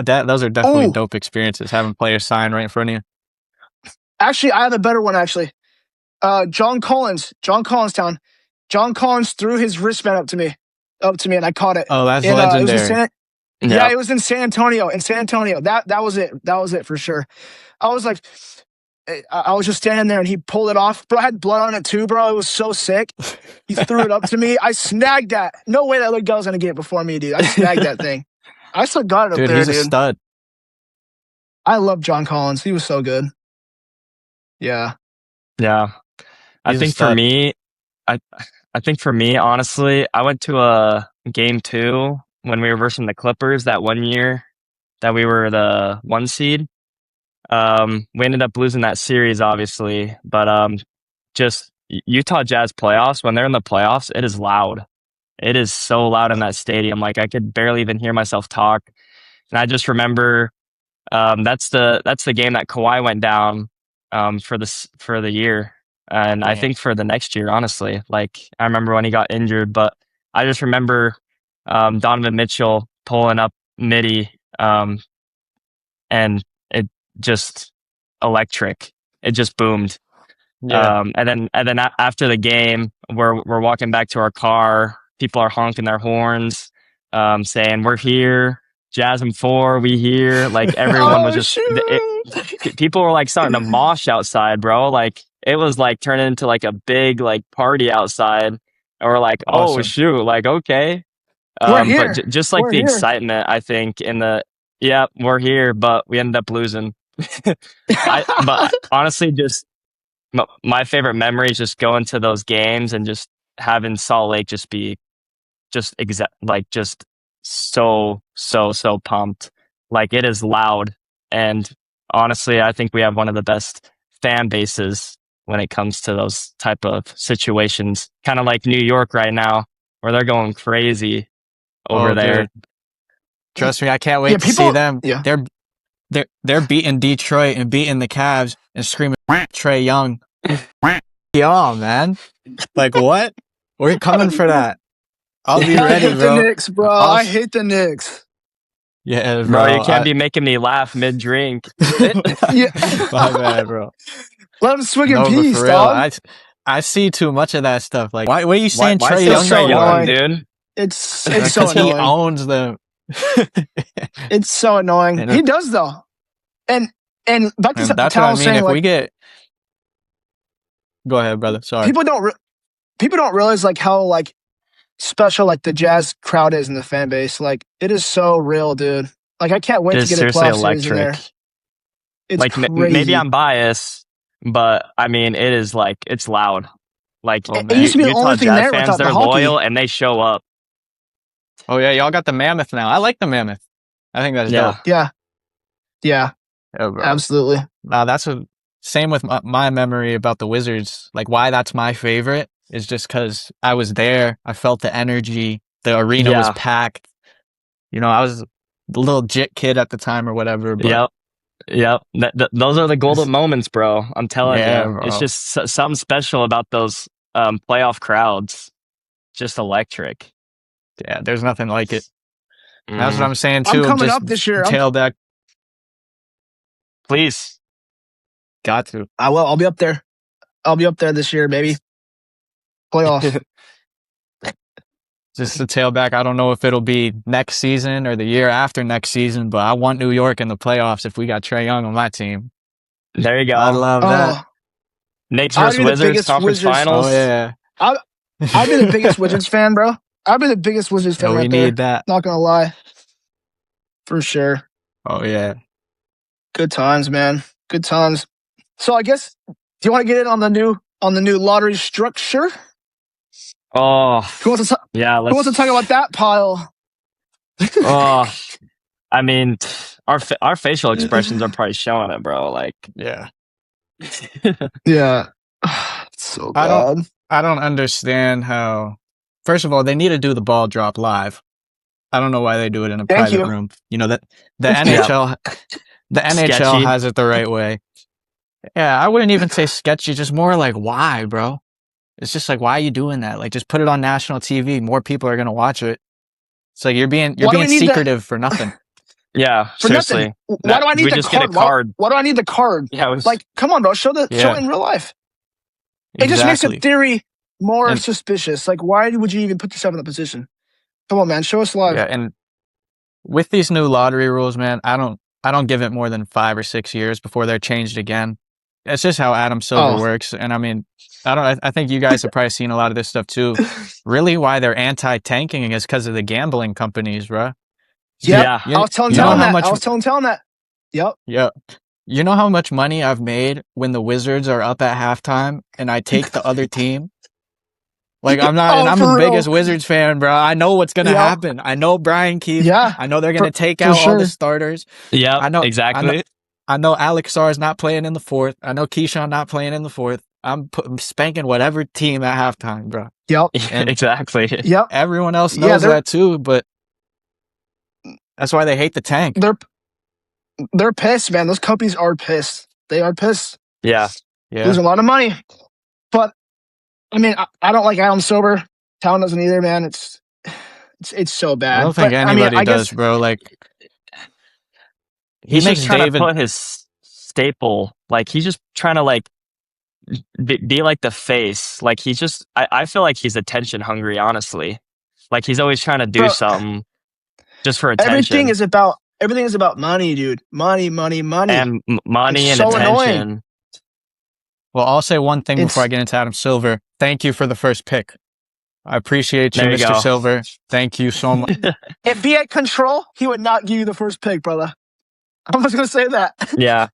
those are definitely Oh. dope experiences, having players sign right in front of you. Actually, I have a better one, actually. John Collins, Town. John Collins threw his wristband up to me, and I caught it. Oh, that's It was legendary. it was in San Antonio. That was it. That was it for sure. I was like, I was just standing there, and he pulled it off. Bro, I had blood on it too, bro. It was so sick. He threw it up to me. I snagged that. No way that little guy was gonna get it before me, dude. I snagged that thing. I still got it up Dude, there, he's a dude. stud. I love John Collins. He was so good. Yeah. Yeah. I He's a think for stud. me, I think for me, honestly, I went to a game 2 when we were versus the Clippers that one year that we were the 1 seed. We ended up losing that series, obviously, but just Utah Jazz playoffs, when they're in the playoffs, it is loud. It is so loud in that stadium. Like, I could barely even hear myself talk. And I just remember that's the game that Kawhi went down for the year. And I think for the next year, honestly, like I remember when he got injured, but I just remember Donovan Mitchell pulling up midi, and it just electric. It just boomed. Yeah. And then after the game, we're walking back to our car. People are honking their horns, saying we're here. Jasmine 4, we here. Like everyone was just people were like starting to mosh outside, bro. Like it was like turning into like a big like party outside. And we're like, oh Awesome. shoot, like okay. We're here. But just like We're the here. excitement, I think we're here, but we ended up losing. But honestly, just my favorite memory is just going to those games and just having Salt Lake just be just so pumped. Like it is loud, and honestly, I think we have one of the best fan bases when it comes to those type of situations. Kind of like New York right now, where they're going crazy over there. Dude. Trust me, I can't wait to see them. Yeah. They're beating Detroit and beating the Cavs and screaming Trae Young. Yeah, man. Like what? We're coming for that. I'll be I ready, hate bro. the Knicks, bro. I hate the Knicks. Yeah, Bro, you can't be making me laugh mid drink. Yeah. My bad, bro. Let him swing in No, but peace, for real, dog. I see too much of that stuff. Like, why are you saying why Trae say Young? Trae Young, annoying. dude? It's so Because he annoying. owns them. It's so annoying. He does though. And back to That's Tal what I was mean. saying, If like, we get, go ahead, brother. Sorry. people don't realize like how like special like the Jazz crowd is in the fan base. Like it is so real, dude. Like I can't wait to get a playoff series in there. It's like crazy. maybe I'm biased, but I mean it is like it's loud. Like it used to be the only thing Jazz there fans, without the they're hockey. loyal and they show up. Oh yeah, y'all got the Mammoth now. I like the Mammoth. I think that's dope. Yeah, bro. Absolutely. Now that's same with my memory about the Wizards. Like why that's my favorite is just because I was there. I felt the energy. The arena was packed. I was a little jit kid at the time or whatever. But Yep. Those are the golden moments, bro. I'm telling you. Bro. It's just something special about those playoff crowds. Just electric. Yeah, there's nothing like it. That's what I'm saying too. I'm coming just up this year. Tailback. Please. Got to. I will. I'll be up there. I'll be up there this year, baby. Playoff. Just the tailback. I don't know if it'll be next season or the year after next season, but I want New York in the playoffs if we got Trae Young on my team. There you go. I love that. Knicks versus Wizards conference finals. Oh yeah. I've been the biggest Wizards fan, bro. I've been the biggest Wizards fan. We need that. Not gonna lie. For sure. Oh yeah. Good times, man. Good times. So I guess, do you want to get in on the new lottery structure? Oh, who wants to talk about that pile? Oh, I mean, our facial expressions are probably showing it, bro. Like, yeah. Yeah. So bad. I don't understand how. First of all, they need to do the ball drop live. I don't know why they do it in a Thank private you. room. You know that the Yeah. NHL Sketchy. has it the right way. Yeah, I wouldn't even say sketchy, just more like why, bro? It's just like, why are you doing that? Like, just put it on national TV. More people are gonna watch it. It's like you're being Why do we need secretive for nothing. Yeah, For seriously. nothing. Why do I need we the just card? get a card. Why do I need the card? Yeah, it was, Like, come on, bro. Show it Yeah. in real life. It just makes the theory more And- suspicious. Like, why would you even put yourself in that position? Come on, man. Show us live. Yeah, and with these new lottery rules, man, I don't give it more than 5 or 6 years before they're changed again. It's just how Adam Silver works. And I mean, I think you guys have probably seen a lot of this stuff too. Really, why they're anti-tanking is because of the gambling companies, bro. Yeah. I was telling that. Yep. Yeah. You know how much money I've made when the Wizards are up at halftime and I take the other team? Like, I'm not, and I'm the biggest Wizards fan, bro. I know what's going to happen. I know Brian Keefe. Yeah. I know they're going to take out all the starters. Yeah, I know exactly. I know Alex Sarr's not playing in the fourth. I know Keyshawn not playing in the fourth. I'm spanking whatever team at halftime, bro. Yep. And exactly. Yep. everyone else knows that too, but that's why they hate the tank. They're pissed, man. Those companies are pissed. They are pissed. Yeah. Losing a lot of money. But I mean, I don't like Adam Silver. Talon doesn't either, man. It's so bad. I don't think anybody does, bro. Like, he's just trying to put his staple. Like, he's just trying to like be like the face. Like, he's just. I feel like he's attention hungry. Honestly, like he's always trying to do something just for attention. Everything is about money, dude. Money, and money it's and so attention. Annoying. Well, I'll say one thing before I get into Adam Silver. Thank you for the first pick. I appreciate you, Mr. Silver. Thank you so much. If he had control, he would not give you the first pick, brother. I was going to say that. Yeah.